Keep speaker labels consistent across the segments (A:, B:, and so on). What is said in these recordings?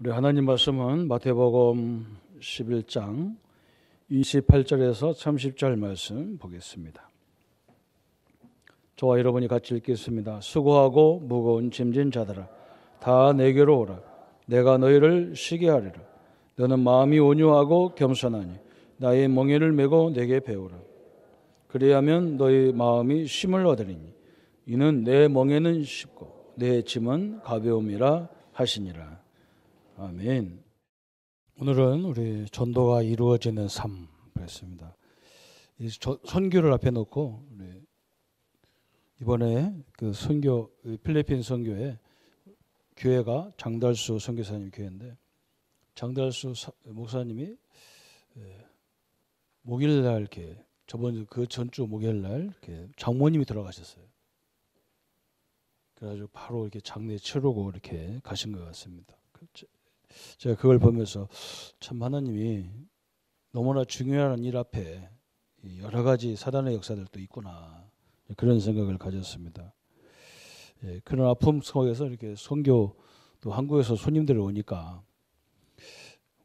A: 우리 하나님 말씀은 마태복음 11장 28절에서 30절 말씀 보겠습니다. 저와 여러분이 같이 읽겠습니다. 수고하고 무거운 짐진 자들아 다 내게로 오라. 내가 너희를 쉬게 하리라. 너는 마음이 온유하고 겸손하니 나의 멍에를 메고 내게 배우라. 그리하면 너희 마음이 쉼을 얻으리니 이는 내 멍에는 쉽고 내 짐은 가벼움이라 하시니라. 아멘. 오늘은 우리 전도가 이루어지는 삶 그랬습니다. 이 선교를 앞에 놓고 우리 이번에 그 선교 필리핀 선교에 교회가 장달수 선교사님 교회인데 장달수 목사님이 목요일날 이렇게 그 전주 목요일날 이렇게 장모님이 돌아가셨어요. 그래가지고 바로 이렇게 장례 치르고 이렇게 가신 것 같습니다. 제가 그걸 보면서 참 하나님이 너무나 중요한 일 앞에 여러 가지 사단의 역사들도 있구나 그런 생각을 가졌습니다. 그런 아픔 속에서 이렇게 선교 또 한국에서 손님들이 오니까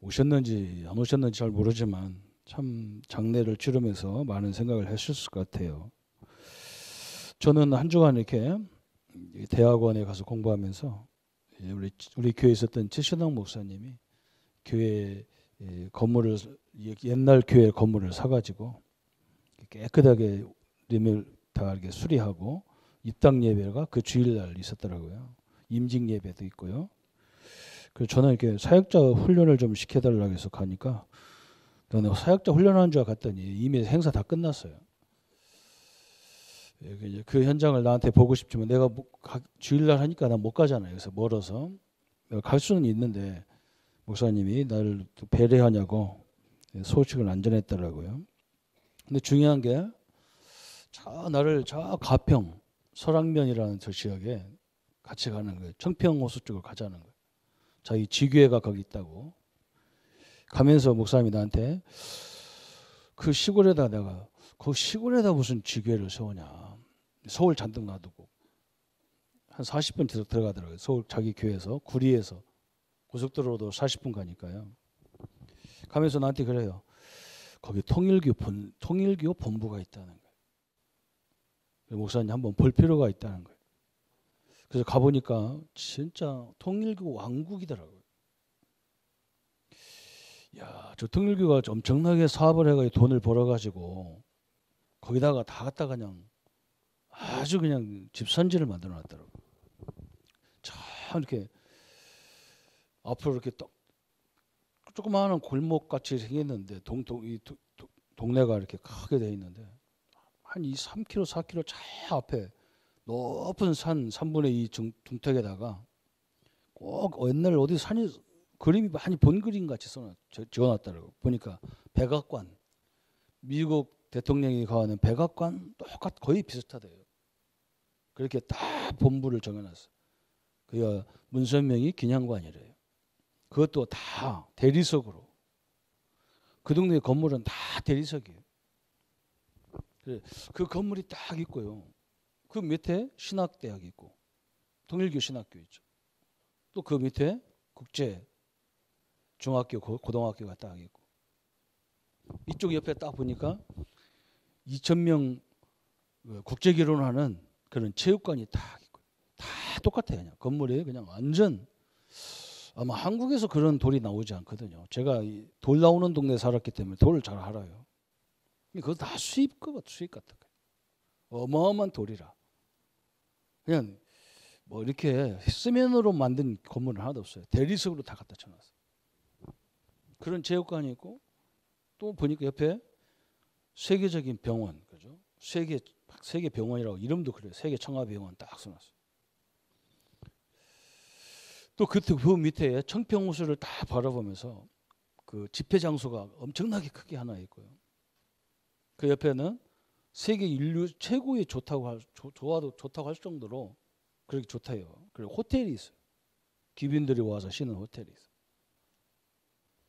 A: 오셨는지 안 오셨는지 잘 모르지만 참 장례를 치르면서 많은 생각을 하셨을 것 같아요. 저는 한 주간 이렇게 대학원에 가서 공부하면서 우리 교회에 있었던 최신학 목사님이 교회 건물을 옛날 교회 건물을 사가지고 깨끗하게 리멜 다 이렇게 수리하고 입당 예배가 그 주일날 있었더라고요. 임직 예배도 있고요. 그래서 저는 이렇게 사역자 훈련을 좀 시켜달라고 해서 가니까 저는 사역자 훈련하는 줄 갔더니 이미 행사 다 끝났어요. 그 현장을 나한테 보고 싶지만 내가 주일날 하니까 난 못 가잖아요. 그래서 멀어서 갈 수는 있는데 목사님이 나를 배려하냐고 소식을 안 전했더라고요. 근데 중요한 게 나를 가평 설악면이라는 저 지역에 같이 가는 거예요. 청평호수 쪽으로 가자는 거예요. 자기 지교회가 거기 있다고. 가면서 목사님이 나한테 그 시골에다 내가 그 시골에다 무슨 지교회를 세우냐. 서울 잔뜩 놔두고 한 40분 들어가더라고요. 서울 자기 교회에서 구리에서 고속도로도 40분 가니까요. 가면서 나한테 그래요. 거기 통일교 본부가 있다는 거예요. 목사님 한번 볼 필요가 있다는 거예요. 그래서 가보니까 진짜 통일교 왕국이더라고요. 야, 저 통일교가 엄청나게 사업을 해가지고 돈을 벌어가지고 거기다가 다 갖다 그냥 아주 그냥 집산지를 만들어 놨더라고요. 참 이렇게 앞으로 이렇게 조그마한 골목 같이 생겼는데 동네가 이렇게 크게 돼 있는데 한 3km, 4km 차 앞에 높은 산 3분의 2 중턱에다가 꼭 옛날 어디 산이 그림이 많이 본 그림 같이 지어놨더라고요. 보니까 백악관, 미국 대통령이 가는 백악관 거의 비슷하대요. 그렇게 다 본부를 정해놨어요. 그게 문선명이 기념관이래요. 그것도 다 대리석으로. 그 동네 건물은 다 대리석이에요. 그 건물이 딱 있고요. 그 밑에 신학대학이 있고 통일교 신학교 있죠. 또 그 밑에 국제 중학교 고등학교가 딱 있고 이쪽 옆에 딱 보니까 2,000명 국제 결혼하는 그런 체육관이 딱 있고 다 똑같아요. 그냥 건물이 그냥 완전 아마 한국에서 그런 돌이 나오지 않거든요. 제가 돌 나오는 동네에 살았기 때문에 돌을 잘 알아요. 그거 다 수입 같은 거예요. 어마어마한 돌이라. 그냥 뭐 이렇게 시멘으로 만든 건물은 하나도 없어요. 대리석으로 다 갖다 쳐놨어요. 그런 체육관이 있고 또 보니까 옆에 세계적인 병원, 그죠? 세계 병원이라고 이름도 그래요. 세계 청아병원 딱 써놨어요. 또 그 밑에 청평호수를 딱 바라보면서 그 집회 장소가 엄청나게 크게 하나 있고요. 그 옆에는 세계 인류 최고의 좋다고 할 정도로 그렇게 좋다요. 그리고 호텔이 있어요. 귀빈들이 와서 쉬는 호텔이 있어요.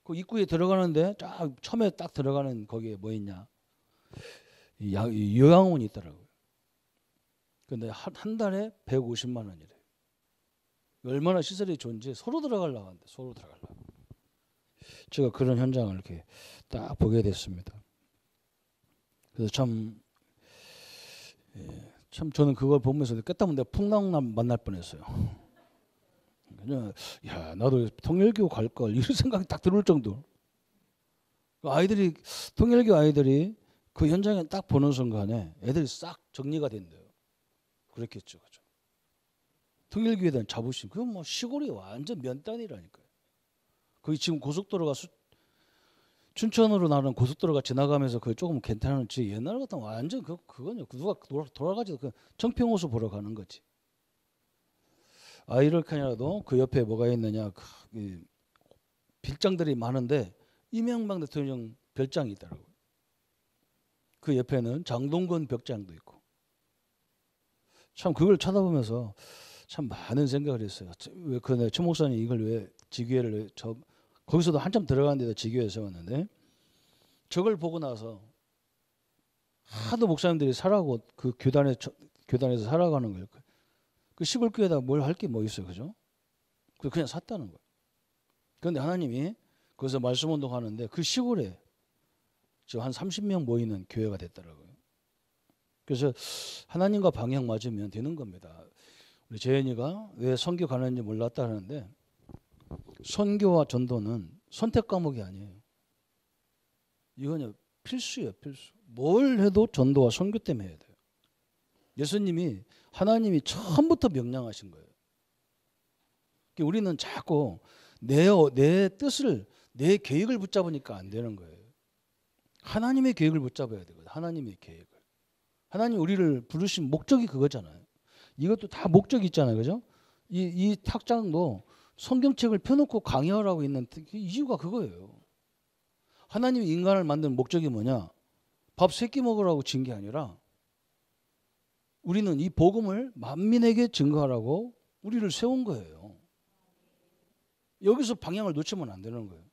A: 그 입구에 들어가는데 딱 처음에 딱 들어가는 거기에 뭐 있냐? 요양원이 있더라고요. 근데 한 달에 150만 원이래요. 얼마나 시설이 좋은지 서로 들어가려고 하는데 서로 들어가려고. 제가 그런 현장을 이렇게 딱 보게 됐습니다. 그래서 참 저는 그걸 보면서 깨닫면 내가 풍랑 만날 뻔했어요. 그냥 야 나도 통일교 갈 걸 이런 생각이 딱 들을 정도. 아이들이 통일교 아이들이 그 현장에 딱 보는 순간에 애들이 싹 정리가 된대요. 그렇겠죠, 그죠? 통일교에 대한 자부심. 그건 뭐 시골이 완전 면단이라니까요. 거기 지금 고속도로가 춘천으로 나는 고속도로가 지나가면서 그 조금 괜찮은지 옛날 같으면 완전 그거냐. 누가 돌아가지도 그 청평호수 보러 가는 거지. 이렇게 아니라도 그 옆에 뭐가 있느냐. 빌장들이 많은데 이명박 대통령 별장이 있더라고요. 그 옆에는 장동건 벽장도 있고. 참 그걸 쳐다보면서 참 많은 생각을 했어요. 왜 그 최 목사님 이걸 왜 지교회를 거기서도 한참 들어가는데도 지교회 세웠는데 저걸 보고 나서 하도 목사님들이 살아고 그 교단에서 살아가는 거예요. 그 시골 교회에다 뭘 할 게 뭐 있어요, 그죠? 그냥 샀다는 거예요. 그런데 하나님이 거기서 말씀 운동하는데 그 시골에 지금 한 30명 모이는 교회가 됐더라고요. 그래서 하나님과 방향 맞으면 되는 겁니다. 우리 재현이가 왜 선교 가는지 몰랐다 하는데 선교와 전도는 선택 과목이 아니에요. 이거는 필수예요, 필수. 뭘 해도 전도와 선교 때문에 해야 돼요. 예수님이 하나님이 처음부터 명령하신 거예요. 우리는 자꾸 내 뜻을 내 계획을 붙잡으니까 안 되는 거예요. 하나님의 계획을 붙잡아야 되거든요. 하나님의 계획을. 하나님 우리를 부르신 목적이 그거잖아요. 이것도 다 목적이 있잖아요, 그죠? 이 탁장도 성경책을 펴놓고 강의하라고 있는 이유가 그거예요. 하나님이 인간을 만든 목적이 뭐냐? 밥 3끼 먹으라고 진 게 아니라 우리는 이 복음을 만민에게 증거하라고 우리를 세운 거예요. 여기서 방향을 놓치면 안 되는 거예요.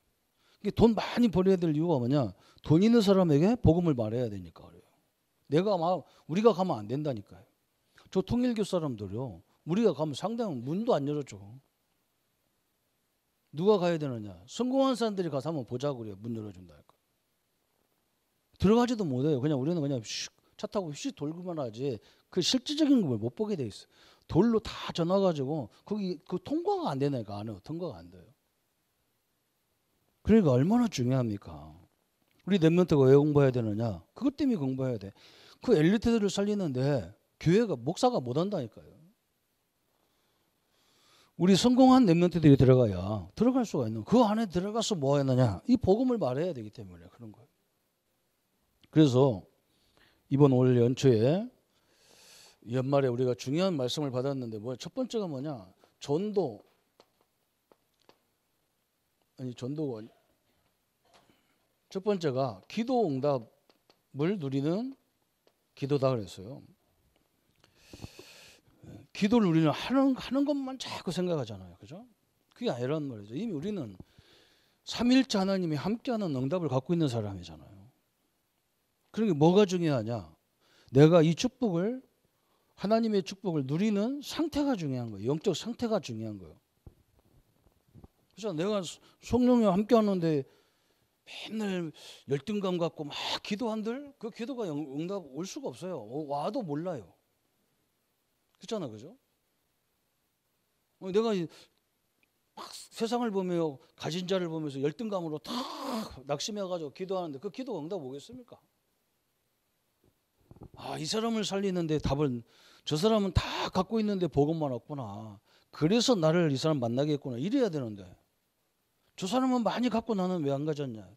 A: 돈 많이 벌어야 될 이유가 뭐냐? 돈 있는 사람에게 복음을 말해야 되니까 그래요. 우리가 가면 안 된다니까요. 저 통일교 사람들요. 우리가 가면 상당히 문도 안 열어줘. 누가 가야 되느냐? 성공한 사람들이 가서 한번 보자고 그래요. 문 열어준다 할까. 들어가지도 못해요. 우리는 그냥 차 타고 휙 돌기만 하지 그 실질적인 걸 못 보게 돼 있어. 돌로 다 전화가지고 거기 그 통과가 안 되니까 안 해요. 통과가 안 돼요. 그러니까 얼마나 중요합니까? 우리 랩런트가 왜 공부해야 되느냐? 그것 때문에 공부해야 돼. 그 엘리트들을 살리는데 교회가 목사가 못 한다니까요. 우리 성공한 랩런트들이 들어가야 들어갈 수가 있는. 그 안에 들어가서 뭐 하느냐? 이 복음을 말해야 되기 때문에 그런 거예요. 그래서 이번 올 연초에 연말에 우리가 중요한 말씀을 받았는데 첫 번째가 뭐냐? 전도가 첫 번째가 기도 응답을 누리는 기도다 그랬어요. 기도를 우리는 하는 것만 자꾸 생각하잖아요. 그죠? 그게 아니란 말이죠. 이미 우리는 삼위일체 하나님이 함께하는 응답을 갖고 있는 사람이잖아요. 그러니까 뭐가 중요하냐? 내가 이 축복을 하나님의 축복을 누리는 상태가 중요한 거예요. 영적 상태가 중요한 거예요. 그래서 내가 성령과 함께하는데 맨날 열등감 갖고 막 기도한들 그 기도가 응답 올 수가 없어요. 와도 몰라요. 그렇잖아, 그죠? 내가 막 세상을 보며 가진 자를 보면서 열등감으로 다 낙심해가지고 기도하는데 그 기도가 응답 오겠습니까? 이 사람을 살리는데 답은 저 사람은 다 갖고 있는데 복음만 없구나. 그래서 나를 이 사람 만나겠구나. 이래야 되는데 저 사람은 많이 갖고 나는 왜 안 가졌냐.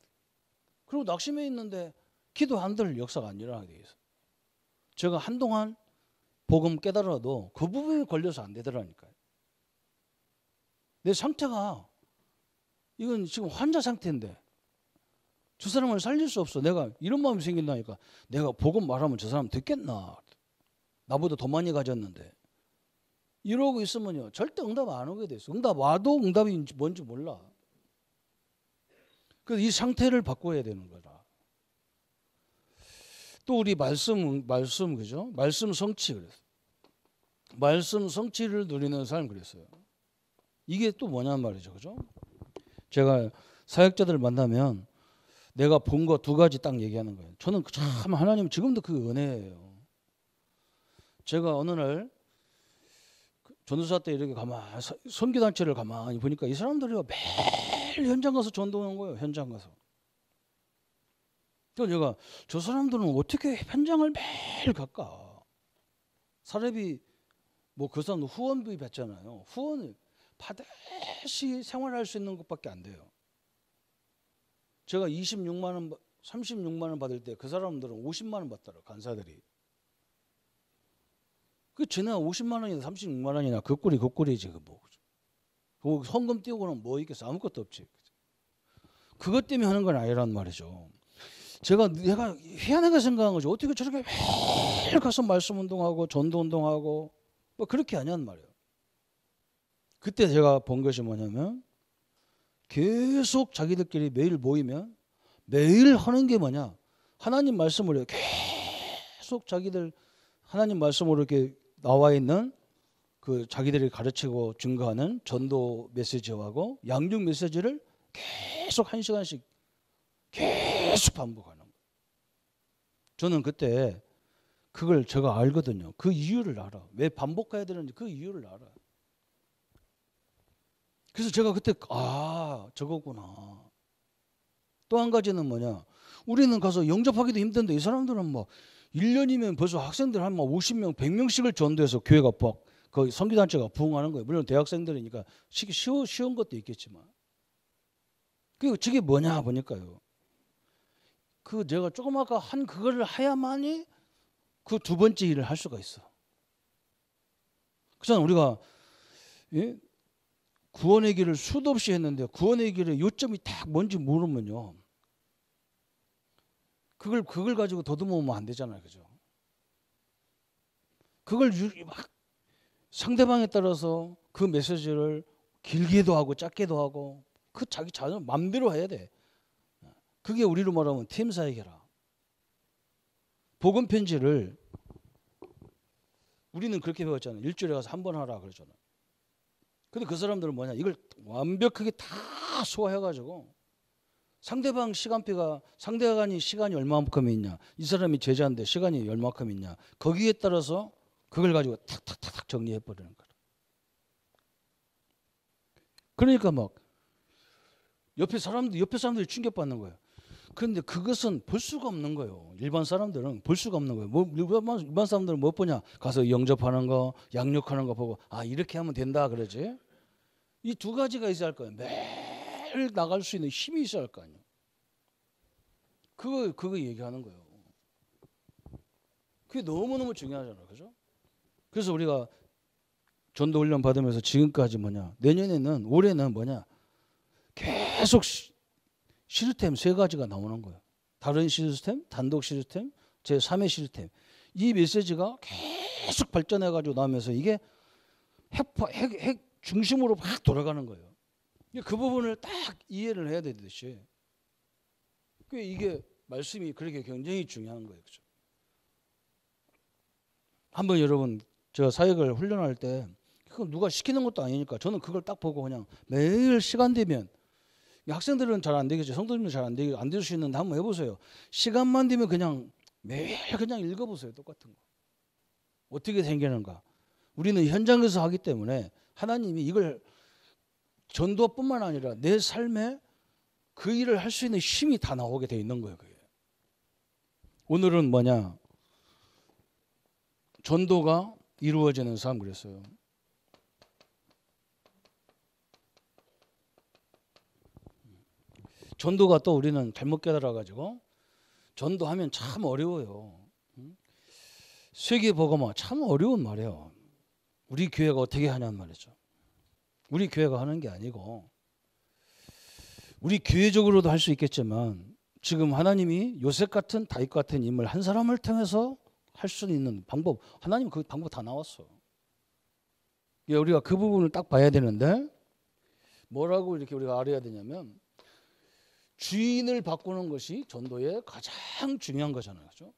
A: 그리고 낙심해 있는데 기도 안 들 역사가 안 일어나게 돼 있어. 제가 한동안 복음 깨달아도 그 부분에 걸려서 안 되더라니까요. 내 상태가 이건 지금 환자 상태인데 저 사람을 살릴 수 없어. 내가 이런 마음이 생긴다니까. 내가 복음 말하면 저 사람 듣겠나. 나보다 더 많이 가졌는데. 이러고 있으면요. 절대 응답 안 오게 돼 있어. 응답 와도 응답이 뭔지 몰라. 그래서 이 상태를 바꿔야 되는 거다. 또 우리 말씀 그죠? 말씀 성취 그랬어. 말씀 성취를 누리는 삶 그랬어요. 이게 또 뭐냐는 말이죠. 그죠? 제가 사역자들을 만나면 내가 본 거 두 가지 딱 얘기하는 거예요. 저는 참 하나님 지금도 그 은혜예요. 제가 어느 날 전도사 때 이렇게 가만 선교단체를 가만히 보니까 이 사람들이 매일 현장 가서 전도하는 거예요. 현장 가서. 그래서 제가 저 사람들은 어떻게 현장을 매일 갈까? 사례비 뭐 그 사람 후원비 받잖아요. 후원을 받듯이 생활할 수 있는 것밖에 안 돼요. 제가 26만 원, 36만 원 받을 때 그 사람들은 50만 원 받더라고요. 간사들이. 그 전에 50만 원이나 36만 원이나 그 꼴이지 그 뭐. 그 헌금 띄우고는 뭐 있겠어? 아무것도 없지. 그것 때문에 하는 건 아니란 말이죠. 내가 희한하게 생각한 거죠. 어떻게 저렇게 매일 가서 말씀 운동하고 전도 운동하고 뭐 그렇게 하냐는 말이에요. 그때 제가 본 것이 뭐냐면 계속 자기들끼리 매일 모이면 매일 하는 게 뭐냐? 하나님 말씀으로 계속 자기들 하나님 말씀으로 이렇게 나와 있는 그 자기들이 가르치고 증거하는 전도 메시지하고 양육 메시지를 계속 한 시간씩 계속 반복하는 거예요. 저는 그때 그걸 제가 알거든요. 그 이유를 알아. 왜 반복해야 되는지 그 이유를 알아. 그래서 제가 그때 저거구나. 또 한 가지는 뭐냐? 우리는 가서 영접하기도 힘든데 이 사람들은 뭐 1년이면 벌써 학생들 한 50명, 100명씩을 전도해서 교회가 그 선교단체가 부흥하는 거예요. 물론 대학생들이니까 쉬운 것도 있겠지만. 그리고 저게 뭐냐 보니까요. 그 제가 조금 아까 한 그거를 해야만이 그 두 번째 일을 할 수가 있어. 그래서 우리가 구원의 길을 수도 없이 했는데 구원의 길의 요점이 딱 뭔지 모르면요. 그걸 가지고 더듬으면 안 되잖아요. 그죠? 그걸 막 상대방에 따라서 그 메시지를 길게도 하고 짧게도 하고 그 자기 자녀 맘대로 해야 돼. 그게 우리로 말하면 팀 사역이라. 복음 편지를 우리는 그렇게 배웠잖아요. 일주일에 가서 한 번 하라 그러잖아요. 근데 그 사람들은 뭐냐? 이걸 완벽하게 다 소화해가지고 상대방이 시간이 얼마만큼 있냐? 이 사람이 제자인데 시간이 얼마만큼 있냐? 거기에 따라서 그걸 가지고 탁탁탁 정리해버리는 거예요. 그러니까 막 옆에 사람들이 충격받는 거예요. 그런데 그것은 볼 수가 없는 거예요. 일반 사람들은 볼 수가 없는 거예요. 일반 사람들은 못 보냐? 가서 영접하는 거, 양육하는 거 보고 이렇게 하면 된다 그러지. 이 두 가지가 있어야 할 거예요. 매일 나갈 수 있는 힘이 있어야 할 거 아니에요. 그거 얘기하는 거예요. 그게 너무너무 중요하잖아요. 그죠? 그래서 우리가 전도 훈련 받으면서 지금까지 올해는 계속 시스템 3가지가 나오는 거예요. 다른 시스템, 단독 시스템, 제3의 시스템. 이 메시지가 계속 발전해가지고 나오면서 이게 핵 중심으로 막 돌아가는 거예요. 그 부분을 딱 이해를 해야 되듯이. 이게 말씀이 그렇게 굉장히 중요한 거예요. 그렇죠? 한번 여러분 제가 사역을 훈련할 때 그건 누가 시키는 것도 아니니까 저는 그걸 딱 보고 그냥 매일 시간 되면 학생들은 잘 안 되겠죠. 성도님은 잘 안 될 수 있는데 한번 해보세요. 시간만 되면 그냥 매일 그냥 읽어보세요. 똑같은 거. 어떻게 생기는가. 우리는 현장에서 하기 때문에 하나님이 이걸 전도뿐만 아니라 내 삶에 그 일을 할 수 있는 힘이 다 나오게 돼 있는 거예요. 그게. 오늘은 전도가 이루어지는 삶 그랬어요. 전도가 또 우리는 잘못 깨달아가지고 전도하면 참 어려워요. 세계복음화 참 어려운 말이에요. 우리 교회가 어떻게 하냐는 말이죠. 우리 교회가 하는 게 아니고 우리 교회적으로도 할 수 있겠지만 지금 하나님이 요셉 같은 다윗 같은 인물 한 사람을 통해서 할 수 있는 방법, 하나님 그 방법 다 나왔어. 우리가 그 부분을 딱 봐야 되는데 뭐라고 이렇게 우리가 알아야 되냐면 주인을 바꾸는 것이 전도의 가장 중요한 거잖아요. 그렇죠?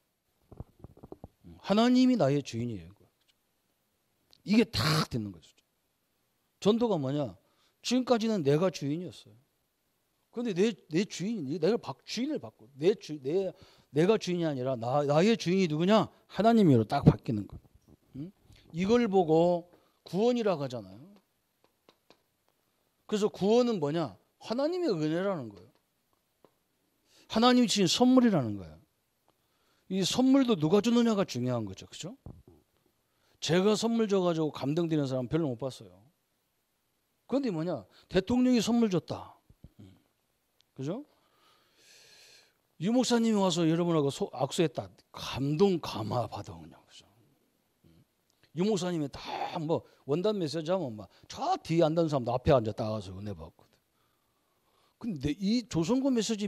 A: 하나님이 나의 주인이에요. 이게 딱 되는 거죠. 전도가 뭐냐? 지금까지는 내가 주인이었어요. 그런데 내 주인이 내가 주인을 바꿔. 내가 주인이 아니라 나의 주인이 누구냐? 하나님으로 딱 바뀌는 거예요. 응? 이걸 보고 구원이라고 하잖아요. 그래서 구원은 뭐냐? 하나님의 은혜라는 거예요. 하나님이 주신 선물이라는 거예요. 이 선물도 누가 주느냐가 중요한 거죠. 그죠? 제가 선물 줘가지고 감동되는 사람 별로 못 봤어요. 그런데 뭐냐? 대통령이 선물 줬다. 그죠? 유 목사님이 와서 여러분하고 악수했다. 감동 감화 받아 그냥. 그죠? 유 목사님이 다 뭐 원단 메시지 하면 막 저 뒤에 앉는 사람도 앞에 앉아 따가서 은혜 받거든. 근데 이 조선고 메시지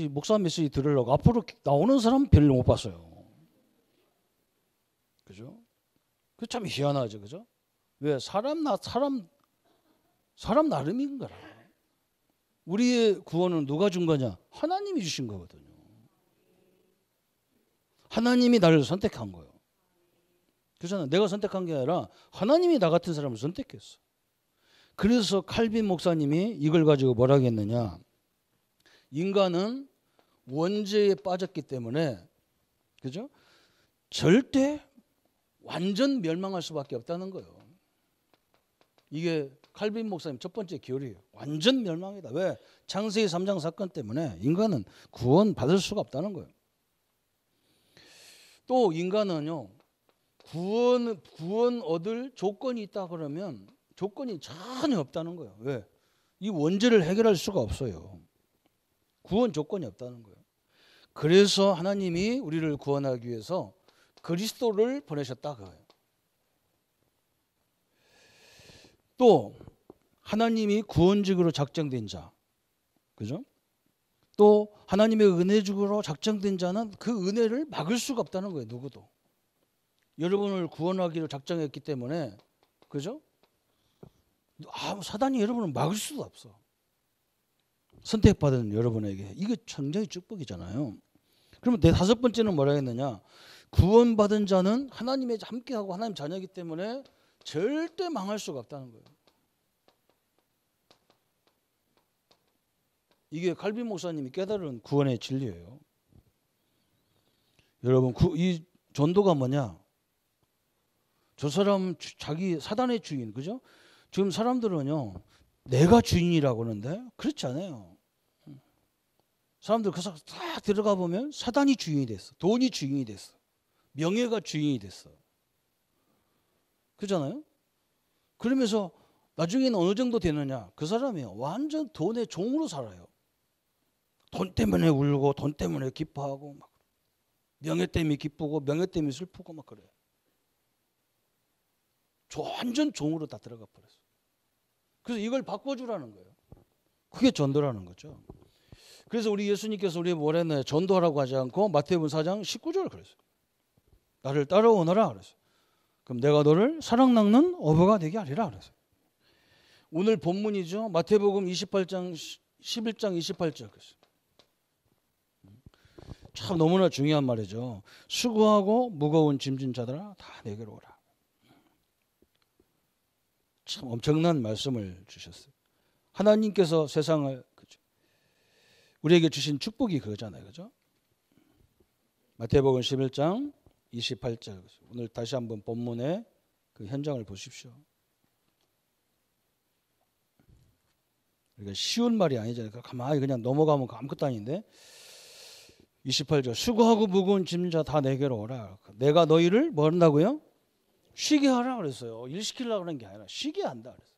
A: 목사 메시지 들으려고 앞으로 나오는 사람 별로 못 봤어요. 그죠? 그 참 희한하죠, 그죠? 왜 사람 나름인 거라. 우리의 구원은 누가 준 거냐? 하나님이 주신 거거든요. 하나님이 나를 선택한 거예요. 그렇잖아요. 내가 선택한 게 아니라 하나님이 나 같은 사람을 선택했어. 그래서 칼빈 목사님이 이걸 가지고 뭐라 했느냐? 인간은 원죄에 빠졌기 때문에, 그죠? 절대 완전 멸망할 수밖에 없다는 거예요. 이게 칼빈 목사님 첫 번째 교리예요. 완전 멸망이다. 왜? 창세기 3장 사건 때문에 인간은 구원 받을 수가 없다는 거예요. 또 인간은요, 구원 얻을 조건이 있다 그러면 조건이 전혀 없다는 거예요. 왜? 이 원죄를 해결할 수가 없어요. 구원 조건이 없다는 거예요. 그래서 하나님이 우리를 구원하기 위해서 그리스도를 보내셨다 그거예요. 또 하나님이 구원직으로 작정된 자, 그죠? 또 하나님의 은혜직으로 작정된 자는 그 은혜를 막을 수가 없다는 거예요. 누구도. 여러분을 구원하기로 작정했기 때문에, 그죠? 사단이 여러분을 막을 수도 없어. 선택받은 여러분에게. 이게 굉장히 축복이잖아요. 그러면 내 다섯 번째는 뭐라 했느냐? 구원받은 자는 하나님의 함께하고 하나님 자녀이기 때문에 절대 망할 수가 없다는 거예요. 이게 칼빈 목사님이 깨달은 구원의 진리예요. 여러분, 이 전도가 뭐냐? 저 사람 자기 사단의 주인, 그죠? 지금 사람들은요, 내가 주인이라고 하는데 그렇지 않아요. 사람들 그래서 딱 들어가 보면 사단이 주인이 됐어. 돈이 주인이 됐어. 명예가 주인이 됐어. 그렇잖아요? 그러면서 나중에는 어느 정도 되느냐? 그 사람이 완전 돈의 종으로 살아요. 돈 때문에 울고 돈 때문에 기뻐하고 막 명예 때문에 기쁘고 명예 때문에 슬프고 막 그래. 완전 종으로 다 들어가 버렸어. 그래서 이걸 바꿔주라는 거예요. 그게 전도라는 거죠. 그래서 우리 예수님께서 우리에게 뭐라 했나요? 전도하라고 하지 않고 마태복음 4장 19절을 그랬어요. 나를 따라오너라 그랬어요. 그럼 내가 너를 사랑 낚는 어부가 되게 하리라 그랬어요. 오늘 본문이죠. 마태복음 28장 11장 28절 그랬어요. 참 너무나 중요한 말이죠. 수고하고 무거운 짐진 자들아 다 내게로 오라. 참 엄청난 말씀을 주셨어요. 하나님께서 세상을, 그죠? 우리에게 주신 축복이 그거잖아요. 그죠? 마태복음 11장 28절. 오늘 다시 한번 본문의 그 현장을 보십시오. 그러니까 쉬운 말이 아니잖아요. 가만히 그냥 넘어가면 아무것도 아닌데 28절. 수고하고 무거운 짐자 다 내게로 오라. 내가 너희를 뭐 한다고요? 쉬게 하라 그랬어요. 일 시키려고 하는 게 아니라 쉬게 한다 그랬어요.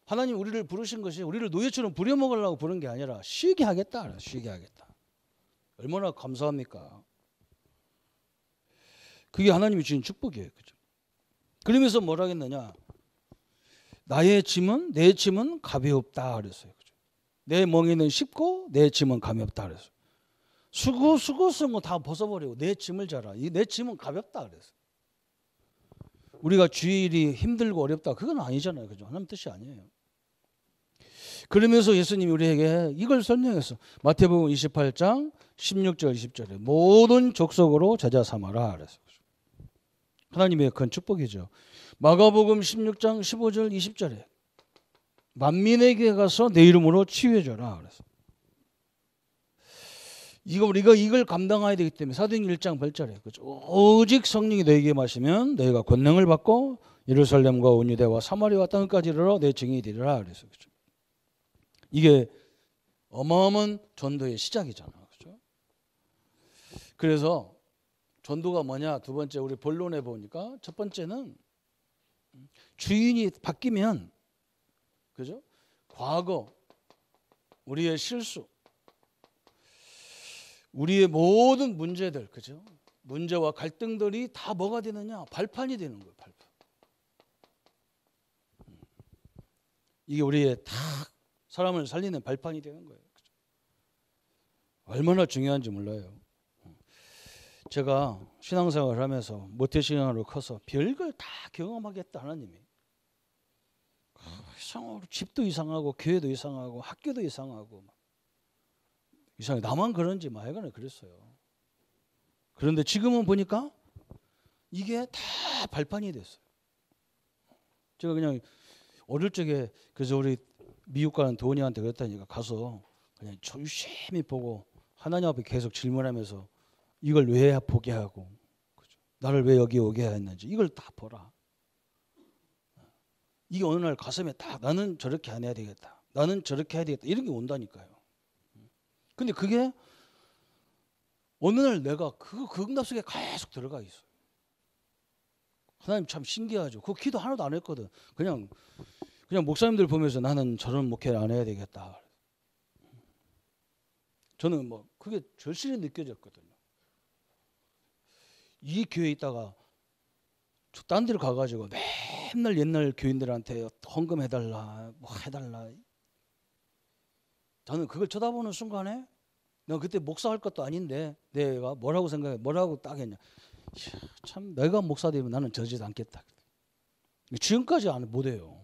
A: 하나님 우리를 부르신 것이 우리를 노예처럼 부려먹으려고 부른 게 아니라 쉬게 하겠다 그랬어요. 쉬게 하겠다. 얼마나 감사합니까? 그게 하나님이 주신 축복이에요. 그죠? 그러면서 뭐라 했느냐? 나의 짐은 내 짐은 가볍다 그랬어요. 그죠? 내 멍에는 쉽고 내 짐은 가볍다 그랬어요. 수고스러운 거 다 벗어버리고 내 짐을 져라. 내 짐은 가볍다 그랬어요. 우리가 주일이 힘들고 어렵다 그건 아니잖아요. 그죠? 하나님 뜻이 아니에요. 그러면서 예수님이 우리에게 이걸 설명했어. 마태복음 28장 16절 20절에 모든 족속으로 제자 삼아라 그랬어요. 하나님의 큰 축복이죠. 마가복음 16장 15절 20절에 만민에게 가서 내 이름으로 치유해줘라. 그래서 이걸 감당해야 되기 때문에 사도행전 1장 8절에 그렇죠? 오직 성령이 너에게 마시면 너희가 권능을 받고 예루살렘과 온 유대와 사마리아와 땅까지 이르러 내 증인이 되리라. 그래서 그렇죠? 이게 어마어마한 전도의 시작이잖아. 그렇죠? 그래서 전도가 뭐냐? 두 번째 우리 본론에 보니까 첫 번째는 주인이 바뀌면 그죠? 과거 우리의 실수 우리의 모든 문제들 그죠? 문제와 갈등들이 다 뭐가 되느냐? 발판이 되는 거예요. 발판. 이게 우리의 다 사람을 살리는 발판이 되는 거예요. 그죠? 얼마나 중요한지 몰라요. 제가 신앙생활을 하면서 모태신앙으로 커서 별걸 다 경험하겠다 하나님이. 이상하고 집도 이상하고 교회도 이상하고 학교도 이상하고 이상해. 나만 그런지 하여간에 그랬어요. 그런데 지금은 보니까 이게 다 발판이 됐어요. 제가 그냥 어릴 적에 그래서 우리 미국 가는 도원이한테 그랬다니까 가서 그냥 조심히 보고 하나님 앞에 계속 질문하면서 이걸 왜 보게 하고 그죠? 나를 왜 여기 오게 했는지 이걸 다 보라. 이게 어느 날 가슴에 딱 나는 저렇게 안 해야 되겠다. 나는 저렇게 해야 되겠다. 이런 게 온다니까요. 근데 그게 어느 날 내가 그 응답 속에 계속 들어가 있어요. 하나님 참 신기하죠. 그 기도 하나도 안 했거든. 그냥 목사님들 보면서 나는 저런 목회를 안 해야 되겠다. 저는 그게 절실히 느껴졌거든요. 이 교회에 있다가 딴 데로 가가지고 맨날 옛날 교인들한테 헌금 해달라 해달라. 저는 그걸 쳐다보는 순간에 내가 그때 목사할 것도 아닌데 내가 뭐라고 생각해 뭐라고 딱 했냐. 참 내가 목사 되면 나는 저러지도 않겠다. 지금까지 못해요.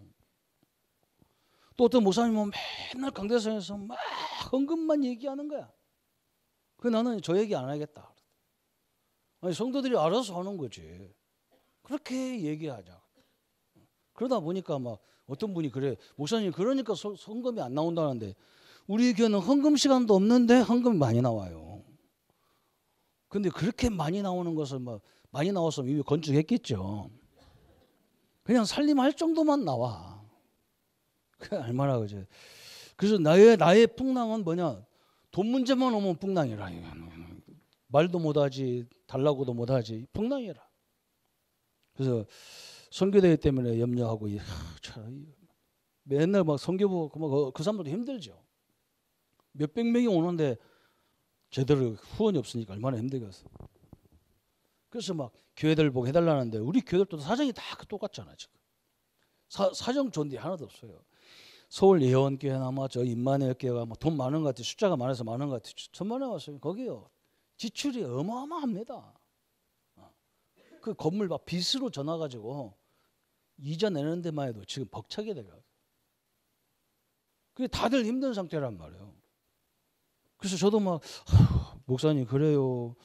A: 또 어떤 목사님은 맨날 강대상에서 막 헌금만 얘기하는 거야. 나는 저 얘기 안 하겠다. 아니 성도들이 알아서 하는 거지. 그렇게 얘기하자. 그러다 보니까 어떤 분이 그래. 목사님 그러니까 헌금이 안 나온다는데 우리 교회는 헌금 시간도 없는데 헌금이 많이 나와요. 근데 그렇게 많이 나오는 것을 많이 나왔으면 이미 건축했겠죠. 그냥 살림할 정도만 나와. 그게 얼마나 그죠. 그래서 나의 풍랑은 뭐냐? 돈 문제만 오면 풍랑이라. 말도 못하지 달라고도 못하지 풍랑이라. 그래서 선교대회 때문에 염려하고 맨날 선교 보고 그 사람들도 힘들죠. 몇백 명이 오는데 제대로 후원이 없으니까 얼마나 힘들겠어. 그래서 교회들 보고 해달라는데 우리 교회들도 사정이 다 똑같잖아 지금. 사정 좋은 데 하나도 없어요. 서울 예원교회나 저 임마누엘 교회가 돈 많은 것 같아. 숫자가 많아서 많은 것 같아. 천만에 왔어요. 거기요 지출이 어마어마합니다. 그 건물 빚으로 전화가지고 이자 내는 데만 해도 지금 벅차게 돼요. 그게 다들 힘든 상태란 말이에요. 그래서 저도 목사님 그래요.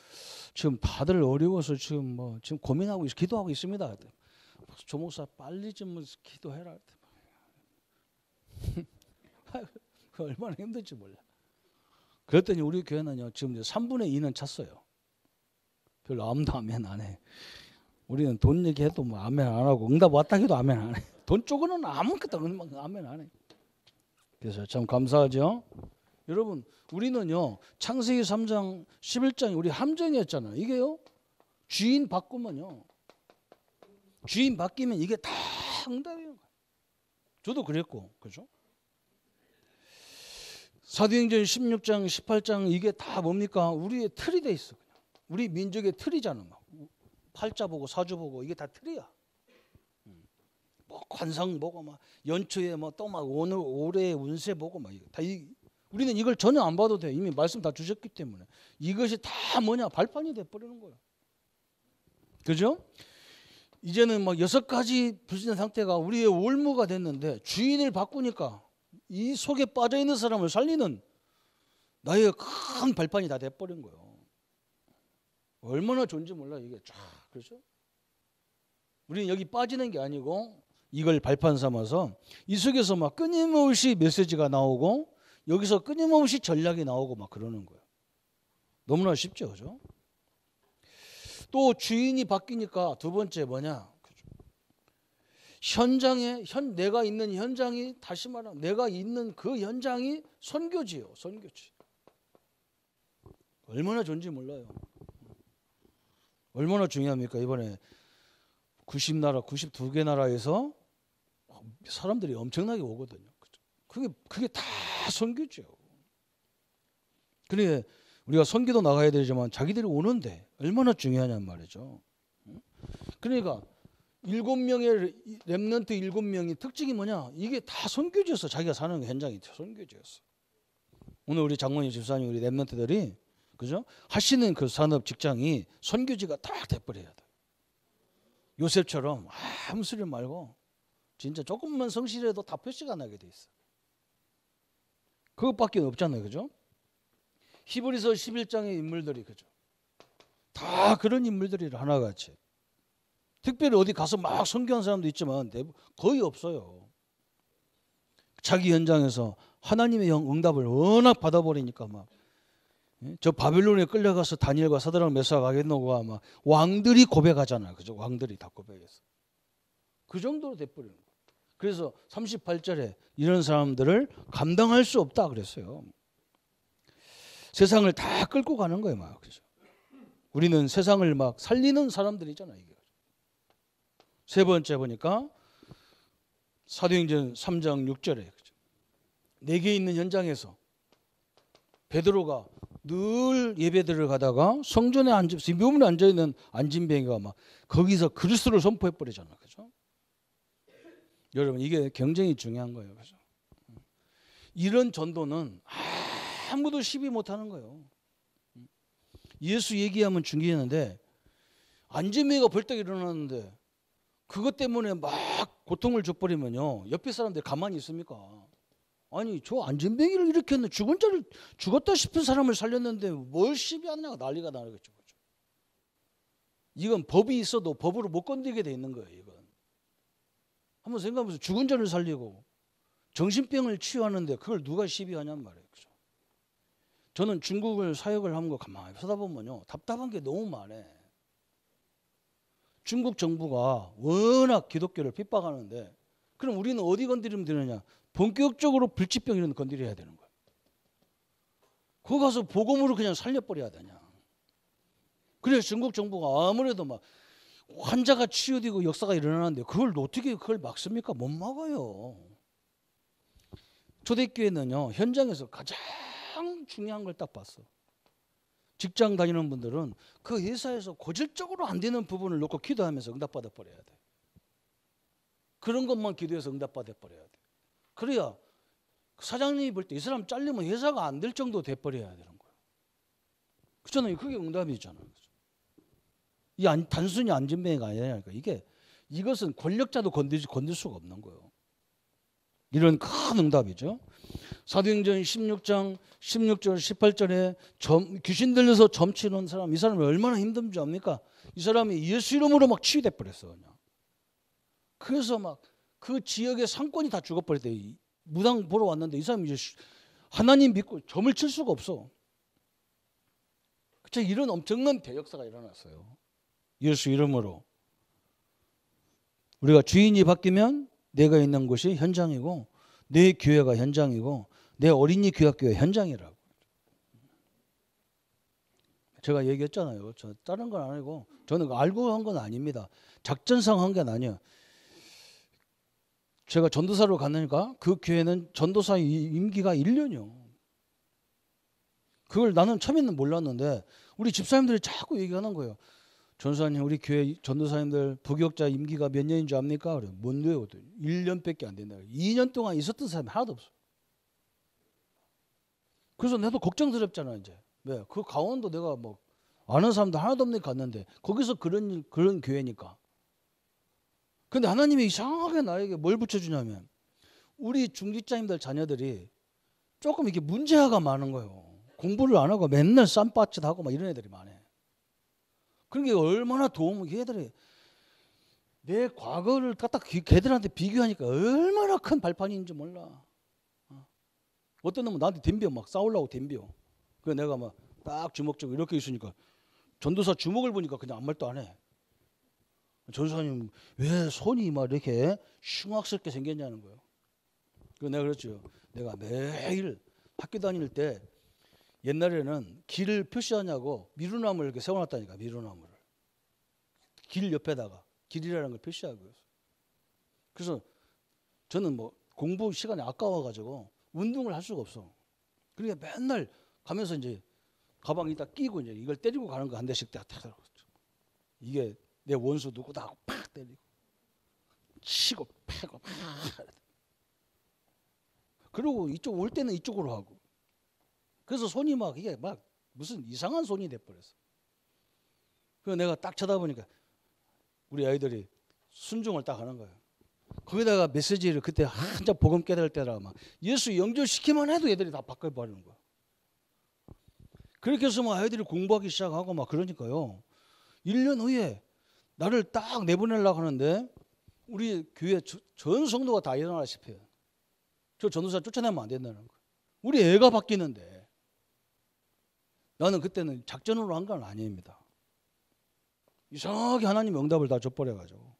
A: 지금 다들 어려워서 지금 고민하고 기도하고 있습니다. 조 목사 빨리 좀 기도해라. 얼마나 힘들지 몰라. 그랬더니 우리 교회는요 지금 3분의 2는 찼어요. 별로 아무도 아멘 안 해. 우리는 돈 얘기해도 아멘 안 하고 응답 왔다 해도 아멘 안 해. 돈 쪽으로는 아무것도 아멘 안 해. 그래서 참 감사하죠. 여러분 우리는요 창세기 3장 11장이 우리 함정이었잖아요. 이게요 주인 바꾸면요 주인 바뀌면 이게 다 응답이에요. 저도 그랬고 그죠? 사도행전 16장 18장 이게 다 뭡니까? 우리의 틀이 돼 있어. 그냥. 우리 민족의 틀이잖아. 팔자 보고 사주 보고 이게 다 틀이야. 관상 보고 연초에 또 오늘 올해의 운세 보고 다 우리는 이걸 전혀 안 봐도 돼. 이미 말씀 다 주셨기 때문에 이것이 다 뭐냐 발판이 돼 버리는 거야. 그죠? 이제는 6가지 불신의 상태가 우리의 올무가 됐는데 주인을 바꾸니까 이 속에 빠져 있는 사람을 살리는 나의 큰 발판이 다 돼 버린 거예요. 얼마나 좋은지 몰라 이게 쫙 그렇죠? 우리는 여기 빠지는 게 아니고 이걸 발판 삼아서 이 속에서 막 끊임없이 메시지가 나오고 여기서 끊임없이 전략이 나오고 막 그러는 거예요. 너무나 쉽죠, 그죠? 또 주인이 바뀌니까 두 번째 뭐냐? 현장에 내가 있는 현장이, 다시 말하면 내가 있는 그 현장이 선교지요, 선교지. 얼마나 좋은지 몰라요. 얼마나 중요합니까? 이번에 90나라, 92개 나라에서 사람들이 엄청나게 오거든요. 그게 다 선교죠. 그래 우리가 선교도 나가야 되지만 자기들이 오는데 얼마나 중요하냔 말이죠. 그러니까 7명의 렘넌트 7명이 특징이 뭐냐? 이게 다 선교지였어. 자기가 사는 현장이 선교지였어. 오늘 우리 장모님, 집사님, 우리 렘넌트들이 그죠? 하시는 그 산업 직장이 선교지가 딱 돼버려야 돼. 요셉처럼 아무 소리 말고 진짜 조금만 성실해도 다 표시가 나게 돼 있어. 그것밖에 없잖아요, 그죠? 히브리서 11장의 인물들이 그죠? 다 그런 인물들이 하나같이. 특별히 어디 가서 막 선교한 사람도 있지만 거의 없어요. 자기 현장에서 하나님의 응답을 워낙 받아버리니까 막 저 바빌론에 끌려가서 다니엘과 사드락 메삭 아벤노고가 막 왕들이 고백하잖아요. 그죠? 왕들이 다 고백해서. 그 정도로 돼버리는 거예요. 그래서 38절에 이런 사람들을 감당할 수 없다 그랬어요. 세상을 다 끌고 가는 거예요, 막. 그죠? 우리는 세상을 막 살리는 사람들이잖아요, 이게. 세 번째 보니까 사도행전 3장 6절에 그죠? 내게 있는 현장에서 베드로가 늘 예배드리러 가다가 성전에 앉아서 묘문에 앉아 있는 안진뱅이가 막 거기서 그리스도를 선포해 버리잖아, 그죠? 여러분 이게 굉장히 중요한 거예요, 그죠? 이런 전도는 아무도 시비 못 하는 거예요. 예수 얘기하면 중요했는데 안진뱅이가 벌떡 일어났는데 그것 때문에 막 고통을 줘버리면요, 옆에 사람들 가만히 있습니까? 아니 저 안진뱅이를 이렇게 했는데 죽은 자를 죽었다 싶은 사람을 살렸는데 뭘 시비하느냐고 난리가 나겠죠. 이건 법이 있어도 법으로 못 건드리게 돼 있는 거예요. 이건 한번 생각해보세요. 죽은 자를 살리고 정신병을 치유하는데 그걸 누가 시비하냔 말이에요. 그죠? 저는 중국을 사역을 한 거 가만히 서다 보면요, 답답한 게 너무 많아. 중국 정부가 워낙 기독교를 핍박하는데 그럼 우리는 어디 건드리면 되느냐? 본격적으로 불치병 이런 거 건드려야 되는 거예요. 거기 가서 복음으로 그냥 살려버려야 되냐. 그래서 중국 정부가 아무래도 막 환자가 치유되고 역사가 일어나는데 어떻게 그걸 막습니까? 못 막아요. 초대교회는요, 현장에서 가장 중요한 걸 딱 봤어. 직장 다니는 분들은 그 회사에서 고질적으로 안 되는 부분을 놓고 기도하면서 응답받아 버려야 돼. 그런 것만 기도해서 응답받아 버려야 돼. 그래야 사장님이 볼 때 이 사람 잘리면 회사가 안 될 정도 돼버려야 되는 거예요. 그렇잖아요. 그게 응답이잖아요. 단순히 안진뱅이가 아니라니까. 이것은 권력자도 건들 수가 없는 거예요. 이런 큰 응답이죠. 사도행전 16장 16절 18절에 귀신 들려서 점치는 사람, 이 사람이 얼마나 힘든지 압니까? 이 사람이 예수 이름으로 막 치유돼 버렸어. 그냥. 그래서 막 그 지역의 상권이 다 죽어버렸대. 무당 보러 왔는데 이 사람이 이제 하나님 믿고 점을 칠 수가 없어. 그쵸? 이런 엄청난 대역사가 일어났어요. 예수 이름으로. 우리가 주인이 바뀌면 내가 있는 곳이 현장이고 내 교회가 현장이고 내 어린이 교학교회 현장이라고. 제가 얘기했잖아요. 저 다른 건 아니고 저는 알고 한 건 아닙니다. 작전상 한 건 아니에요. 제가 전도사로 갔으니까 그 교회는 전도사 임기가 1년이요. 그걸 나는 처음에는 몰랐는데 우리 집사님들이 자꾸 얘기하는 거예요. 전도사님, 우리 교회 전도사님들 부교육자 임기가 몇 년인 줄 압니까? 그래. 뭔데요? 1년밖에 안 된다. 2년 동안 있었던 사람이 하나도 없어. 그래서 나도 걱정스럽잖아 이제. 왜? 그 강원도 내가 뭐 아는 사람도 하나도 없는 갔는데 거기서 그런 교회니까. 근데 하나님이 이상하게 나에게 뭘 붙여주냐면 우리 중직자님들 자녀들이 조금 이게 문제아가 많은 거예요. 공부를 안 하고 맨날 쌈바짓하고 막 이런 애들이 많아. 그러니까 얼마나 얘들이 내 과거를 갖다 걔들한테 비교하니까 얼마나 큰 발판인지 몰라. 어떤 놈은 나한테 덤벼, 막 싸우려고 덤벼. 그래서 내가 막 딱 주먹 쥐고 이렇게 있으니까 전도사 주먹을 보니까 그냥 아무 말도 안 해. 전도사님 왜 손이 막 이렇게 흉악스럽게 생겼냐는 거예요. 그래서 내가 그랬죠. 내가 매일 학교 다닐 때 옛날에는 길을 표시하냐고 미루나무를 이렇게 세워놨다니까. 미루나무를 길 옆에다가 길이라는 걸 표시하고. 그래서 저는 뭐 공부 시간이 아까워가지고 운동을 할 수가 없어. 그러니까 맨날 가면서 이제 가방 이따 끼고 이제 이걸 때리고 가는 거 한 대씩 딱 하더라고. 이게 내 원수 누구다 하고 팍 때리고 치고 패고 팍. 그리고 이쪽 올 때는 이쪽으로 하고. 그래서 손이 막 이게 막 무슨 이상한 손이 돼버렸어. 그래서 내가 딱 쳐다보니까 우리 아이들이 순종을 딱 하는 거예요. 거기다가 메시지를 그때 한참 복음 깨달을 때라 막 예수 영접시키만 해도 애들이 다 바꿔버리는 거야. 그렇게 해서 막 아이들이 공부하기 시작하고 막 그러니까요. 1년 후에 나를 딱 내보내려고 하는데 우리 교회 전 성도가 다 일어나다시피 해요. 저 전도사 쫓아내면 안 된다는 거예요. 우리 애가 바뀌는데. 나는 그때는 작전으로 한 건 아닙니다. 이상하게 하나님 응답을 다 줘버려가지고.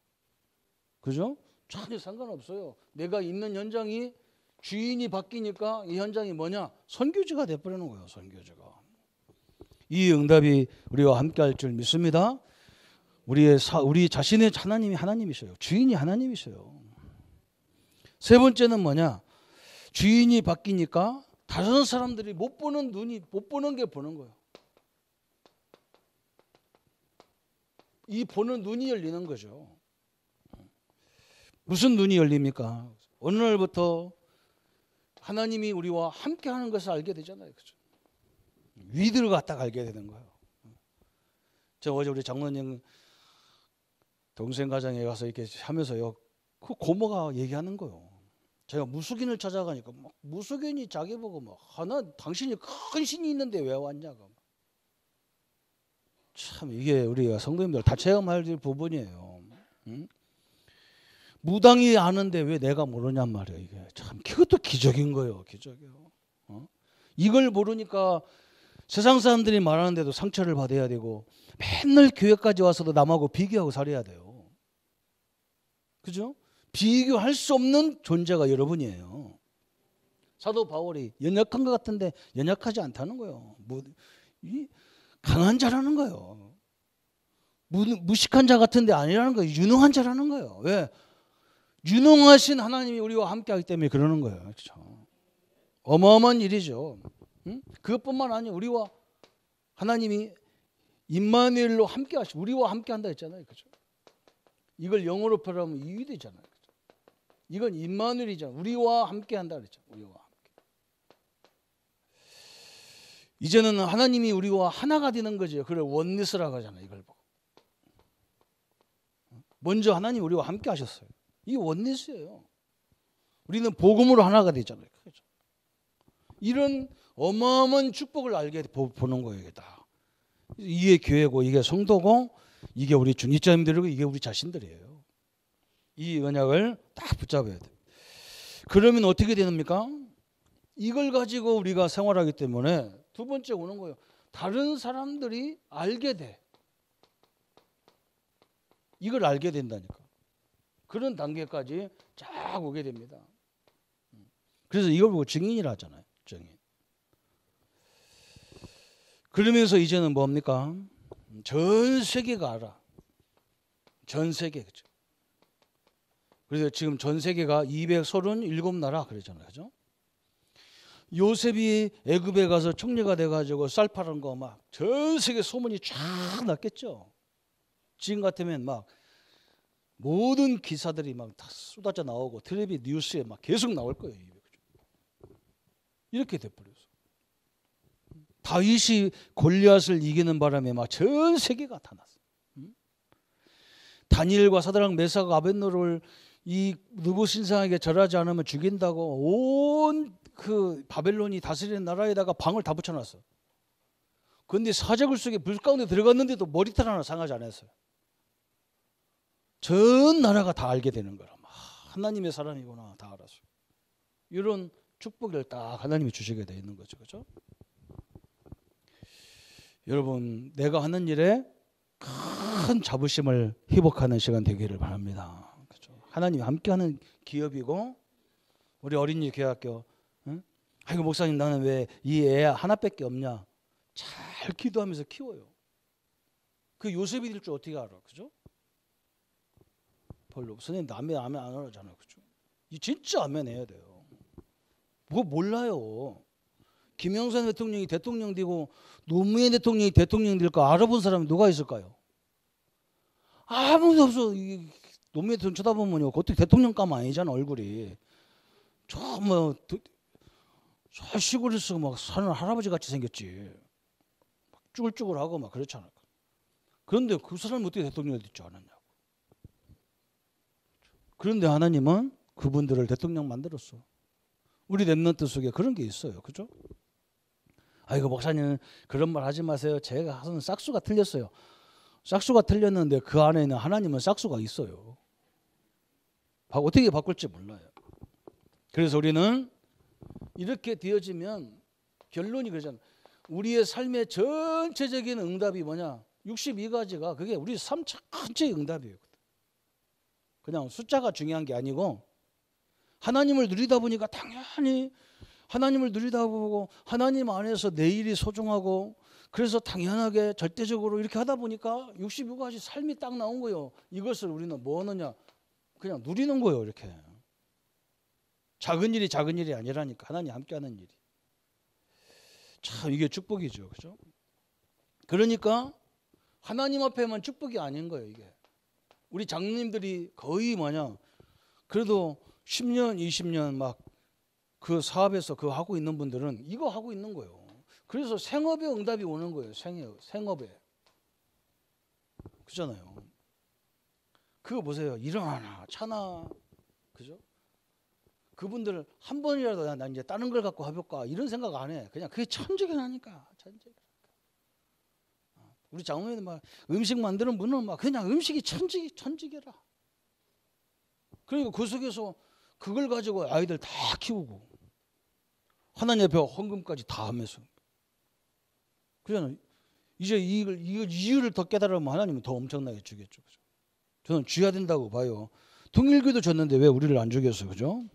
A: 그죠? 전혀 상관없어요. 내가 있는 현장이 주인이 바뀌니까 이 현장이 뭐냐? 선교지가 돼버리는 거예요. 선교지가. 이 응답이 우리와 함께 할 줄 믿습니다. 우리 자신의 하나님이 하나님이셔요. 주인이 하나님이셔요. 세 번째는 뭐냐? 주인이 바뀌니까 다른 사람들이 못 보는 게 보는 거예요. 이 보는 눈이 열리는 거죠. 무슨 눈이 열립니까? 어느 날부터 하나님이 우리와 함께 하는 것을 알게 되잖아요. 그죠? 위들을 갖다가 알게 되는 거예요. 제가 어제 우리 장로님 동생 가정에 가서 이렇게 하면서요. 그 고모가 얘기하는 거예요. 제가 무속인을 찾아가니까 막 무속인이 자기 보고 막 당신이 큰 신이 있는데 왜 왔냐고. 참 이게 우리가 성도님들 다 체험할 부분이에요. 응? 무당이 아는데 왜 내가 모르냔 말이에요. 이게 참 그것도 기적인 거예요. 기적이에요. 이걸 모르니까 세상 사람들이 말하는데도 상처를 받아야 되고 맨날 교회까지 와서도 남하고 비교하고 살아야 돼요. 그죠? 비교할 수 없는 존재가 여러분이에요. 사도 바울이 연약한 것 같은데 연약하지 않다는 거예요. 강한 자라는 거예요. 무식한 자 같은데 아니라는 거예요. 유능한 자라는 거예요. 왜? 유능하신 하나님이 우리와 함께하기 때문에 그러는 거예요. 그렇죠? 어마어마한 일이죠. 응? 그것뿐만 아니라 우리와 하나님이 임마누엘로 함께하시고 우리와 함께한다 했잖아요. 그렇죠? 이걸 영어로 표현하면 이유이 되잖아요. 그렇죠? 이건 임마누엘이잖아요. 우리와 함께한다 그랬죠. 우리와 함께. 이제는 하나님이 우리와 하나가 되는 거죠. 그걸 원리스라고 하잖아요. 이걸 보고. 먼저 하나님이 우리와 함께 하셨어요. 이게 원리스예요. 우리는 복음으로 하나가 되잖아요. 그렇죠? 이런 어마어마한 축복을 알게 보는 거예요. 이게 다. 이게 교회고 이게 성도고 이게 우리 중직자님들이고 이게 우리 자신들이에요. 이 언약을 딱 붙잡아야 돼요. 그러면 어떻게 됩니까? 이걸 가지고 우리가 생활하기 때문에 두 번째 오는 거예요. 다른 사람들이 알게 돼. 이걸 알게 된다니까. 그런 단계까지 쫙 오게 됩니다. 그래서 이걸 보고 증인이라 하잖아요. 증인. 그러면서 이제는 뭡니까? 전 세계가 알아. 전 세계. 그죠? 그래서 지금 전 세계가 237나라 그러잖아요. 그죠? 요셉이 애굽에 가서 총리가 돼가지고 쌀 파는 거 막 전 세계 소문이 쫙 났겠죠. 지금 같으면 막 모든 기사들이 막 다 쏟아져 나오고 텔레비 뉴스에 막 계속 나올 거예요. 이렇게 돼버렸어. 다윗이 골리앗을 이기는 바람에 막 전 세계가 다 났어. 다니엘과 사드락 메삭 아벳노를 이 느부신상에게 절하지 않으면 죽인다고 온 그 바벨론이 다스리는 나라에다가 방을 다 붙여놨어. 그런데 사자굴 속에 불 가운데 들어갔는데도 머리털 하나 상하지 않았어요. 전 나라가 다 알게 되는 거라. 하나님의 사람이구나 다 알았어요. 이런 축복을 딱 하나님이 주시게 돼 있는 거죠, 그렇죠? 여러분, 내가 하는 일에 큰 자부심을 회복하는 시간 되기를 바랍니다. 그렇죠? 하나님이 함께하는 기업이고, 우리 어린이 교회학교, 응? 아이고 목사님 나는 왜 이 애 하나밖에 없냐? 잘 기도하면서 키워요. 그 요셉이 될 줄 어떻게 알아, 그죠? 별로 선생님 남의 아멘 안 하잖아요, 그죠? 이 진짜 아멘 해야 돼요. 뭐 몰라요. 김영삼 대통령이 대통령 되고 노무현 대통령이 대통령 될 거 알아본 사람이 누가 있을까요? 아무도 없어. 노무현 대통령 쳐다보면요, 어떻게 대통령감 아니잖아 얼굴이. 저 시골에서 막 사는 할아버지 같이 생겼지. 막 쭈글쭈글하고 막 그렇잖아요. 그런데 그 사람이 어떻게 대통령이 될 줄 알았냐고. 그런데 하나님은 그분들을 대통령 만들었어. 우리 랩런트 속에 그런 게 있어요. 그죠? 아이고 목사님 그런 말 하지 마세요. 제가 하는 싹수가 틀렸어요. 싹수가 틀렸는데 그 안에는 하나님은 싹수가 있어요. 어떻게 바꿀지 몰라요. 그래서 우리는 이렇게 되어지면 결론이 그러잖아요. 우리의 삶의 전체적인 응답이 뭐냐? 62가지가 그게 우리 삶 전체의 응답이에요. 그냥 숫자가 중요한 게 아니고 하나님을 누리다 보니까 당연히 하나님을 누리다 보고 하나님 안에서 내일이 소중하고 그래서 당연하게 절대적으로 이렇게 하다 보니까 62가지 삶이 딱 나온 거예요. 이것을 우리는 뭐 하느냐? 그냥 누리는 거예요. 이렇게. 작은 일이 작은 일이 아니라니까. 하나님 함께하는 일이. 참 이게 축복이죠. 그죠? 그러니까 하나님 앞에만 축복이 아닌 거예요. 이게. 우리 장로님들이 거의 뭐냐? 그래도 10년, 20년 막 그 사업에서 그거 하고 있는 분들은 이거 하고 있는 거예요. 그래서 생업에 응답이 오는 거예요. 생업에. 그잖아요. 그거 보세요. 일어나나 차나. 그죠? 그분들 한 번이라도 난 이제 다른 걸 갖고 해볼까 이런 생각 안 해. 그냥 그게 천직이라니까. 우리 장로님들 막 음식 만드는 분은 막 그냥 음식이 천직이라. 그러니까 그 속에서 그걸 가지고 아이들 다 키우고 하나님 앞에 헌금까지 다 하면서 그잖아요. 이제 이유를 더 깨달으면 하나님은 더 엄청나게 주겠죠. 그죠? 저는 줘야 된다고 봐요. 통일교도 줬는데 왜 우리를 안 주겠어요, 그죠?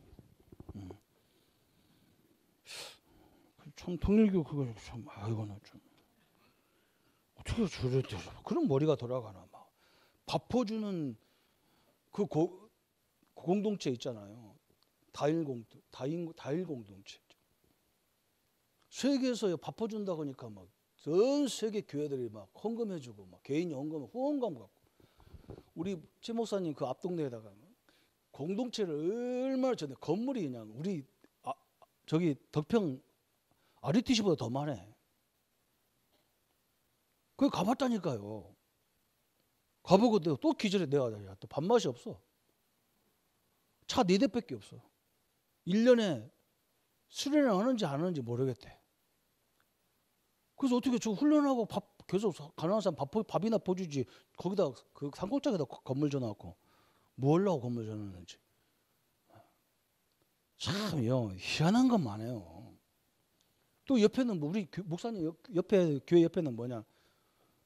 A: 참 통일교 그걸 참 이거는 좀 어떻게 저래 그런 머리가 돌아가나 막 밥퍼주는 그 공동체 있잖아요. 다일 공동체. 세계에서 밥퍼준다고 하니까 막 전 세계 교회들이 막 헌금해주고 막 개인이 후원금 갖고 우리 최 목사님 그 앞 동네에다가 공동체를 얼마나 줬는데 건물이 그냥 우리 저기 덕평 RUTC보다 더 많네. 거기 가봤다니까요. 가보고 또 기절해. 내가 또 밥맛이 없어. 차 4대밖에 없어. 1년에 수련을 하는지 안 하는지 모르겠대. 그래서 어떻게 저 훈련하고 밥 계속 가난한 사람 밥이나 퍼주지. 거기다 그 산골짜기에다 건물 줘놨고 뭐 하려고 건물 줘놨는지. 참요 희한한 건 많아요. 또 옆에는 뭐 우리 목사님 옆에 교회 옆에는 뭐냐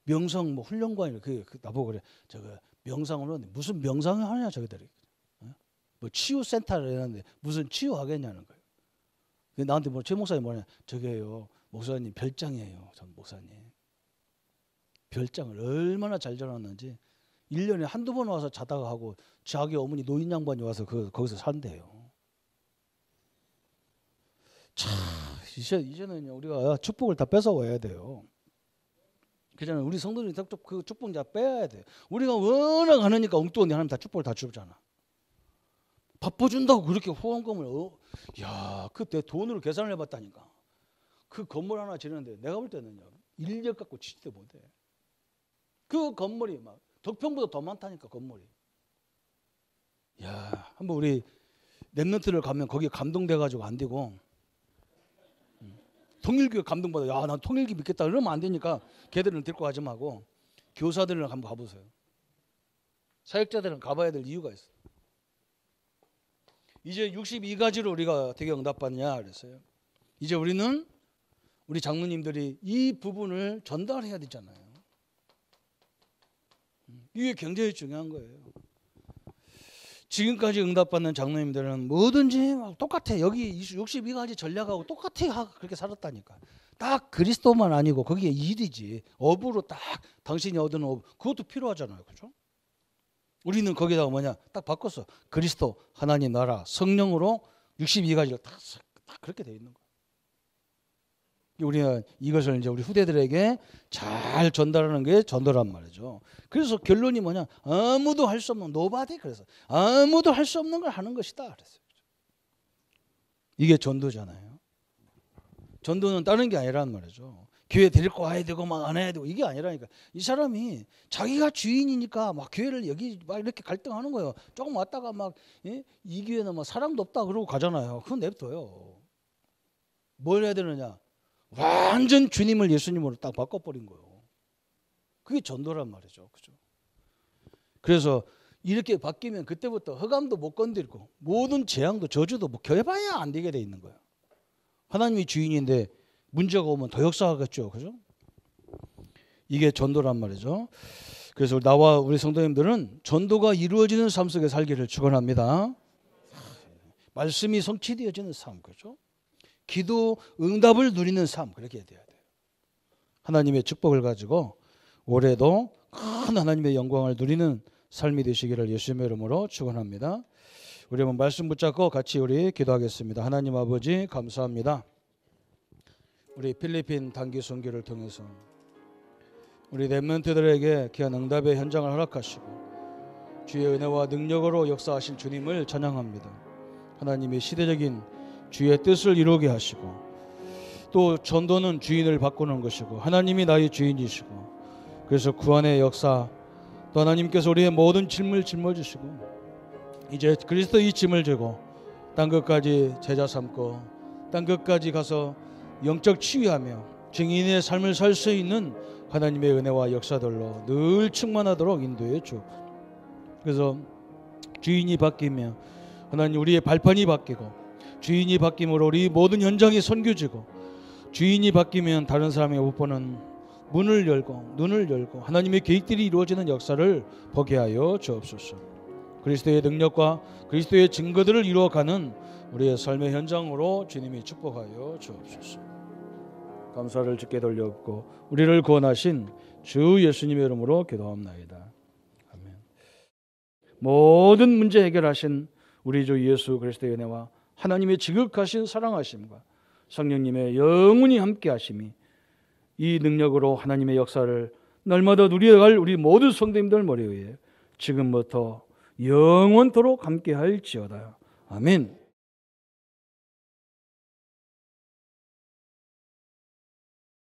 A: 명상 뭐 훈련관이 나보고 그래. 저거 명상을 하는데 무슨 명상을 하냐 저기들이. 뭐 치유센터를 해놨는데 무슨 치유하겠냐는 거예요. 나한테 뭐 최 목사님 뭐냐 저게요 목사님 별장이에요. 전 목사님 별장을 얼마나 잘 잡았는지 1년에 한두 번 와서 자다가 하고 자기 어머니 노인 양반이 와서 거기서 산대요. 참 이제는 우리가 축복을 다 뺏어와야 돼요. 그잖아요. 우리 성도들이 그 축복 다 빼야 돼. 우리가 워낙 안 하니까 엉뚱한 데 하나님 다 축복을 다 주잖아. 바꿔준다고 그렇게 후원금을 야 그때 돈으로 계산을 해봤다니까. 그 건물 하나 지는데 내가 볼 때는요 1년 갖고 지지도 못해. 그 건물이 막 덕평보다 더 많다니까 건물이. 야 한번 우리 랩런트를 가면 거기 감동돼가지고 안 되고 통일교 감동받아. 야 난 통일교 믿겠다 그러면 안 되니까 걔들은 데리고 가지 말고 교사들을 한번 가보세요. 사역자들은 가봐야 될 이유가 있어요. 이제 62가지로 우리가 어떻게 응답받냐 그랬어요. 이제 우리는 우리 장로님들이 이 부분을 전달해야 되잖아요. 이게 굉장히 중요한 거예요. 지금까지 응답받는 장로님들은 뭐든지 막 똑같아. 여기 62가지 전략하고 똑같아. 그렇게 살았다니까. 딱 그리스도만 아니고 거기에 일이지. 업으로 딱 당신이 얻은 업 그것도 필요하잖아요. 그렇죠? 우리는 거기다가 뭐냐 딱 바꿨어. 그리스도, 하나님 나라, 성령으로 62가지가 딱 그렇게 돼 있는 거예요. 우리는 이것을 이제 우리 후대들에게 잘 전달하는 게 전도란 말이죠. 그래서 결론이 뭐냐? 아무도 할 수 없는 노바디 그래서 아무도 할 수 없는 걸 하는 것이다 그랬어요. 이게 전도잖아요. 전도는 다른 게 아니란 말이죠. 교회 데리고 와야 되고 막 안 해야 되고 이게 아니라니까. 이 사람이 자기가 주인이니까 막 교회를 여기 막 이렇게 갈등하는 거예요. 조금 왔다가 막 이 교회는 막 사람도 없다 그러고 가잖아요. 그건 냅둬요. 뭘 해야 되느냐? 완전 주님을 예수님으로 딱 바꿔버린 거예요. 그게 전도란 말이죠. 그죠? 그래서 이렇게 바뀌면 그때부터 흑암도 못 건드리고 모든 재앙도 저주도 뭐 겨봐야 안 되게 돼 있는 거예요. 하나님이 주인인데 문제가 오면 더 역사하겠죠. 그죠? 이게 전도란 말이죠. 그래서 나와 우리 성도님들은 전도가 이루어지는 삶 속에 살기를 축원합니다. 말씀이 성취되어지는 삶. 그죠? 기도 응답을 누리는 삶 그렇게 돼야 돼요. 하나님의 축복을 가지고 올해도 큰 하나님의 영광을 누리는 삶이 되시기를 예수님의 이름으로 축원합니다. 우리 한번 말씀 붙잡고 같이 우리 기도하겠습니다. 하나님 아버지 감사합니다. 우리 필리핀 단기 선교를 통해서 우리 렘넌트들에게 귀한 응답의 현장을 허락하시고 주의 은혜와 능력으로 역사하신 주님을 찬양합니다. 하나님의 시대적인 주의 뜻을 이루게 하시고 또 전도는 주인을 바꾸는 것이고 하나님이 나의 주인이시고 그래서 구원의 역사 또 하나님께서 우리의 모든 짐을 짊어지시고 이제 그리스도 이 짐을 지고 땅 끝까지 제자 삼고 땅 끝까지 가서 영적 치유하며 증인의 삶을 살 수 있는 하나님의 은혜와 역사들로 늘 충만하도록 인도해 주. 그래서 주인이 바뀌며 하나님 우리의 발판이 바뀌고 주인이 바뀜으로 우리 모든 현장이 선교지고 주인이 바뀌면 다른 사람이 못 보는 문을 열고 눈을 열고 하나님의 계획들이 이루어지는 역사를 보게 하여 주옵소서. 그리스도의 능력과 그리스도의 증거들을 이루어가는 우리의 삶의 현장으로 주님이 축복하여 주옵소서. 감사를 주께 돌려엎고 우리를 구원하신 주 예수님의 이름으로 기도합나이다. 아멘. 모든 문제 해결하신 우리 주 예수 그리스도의 은혜와 하나님의 지극하신 사랑하심과 성령님의 영원히 함께 하심이 이 능력으로 하나님의 역사를 날마다 누려갈 우리 모든 성도님들 머리 위에 지금부터 영원토록 함께 할지어다. 아멘.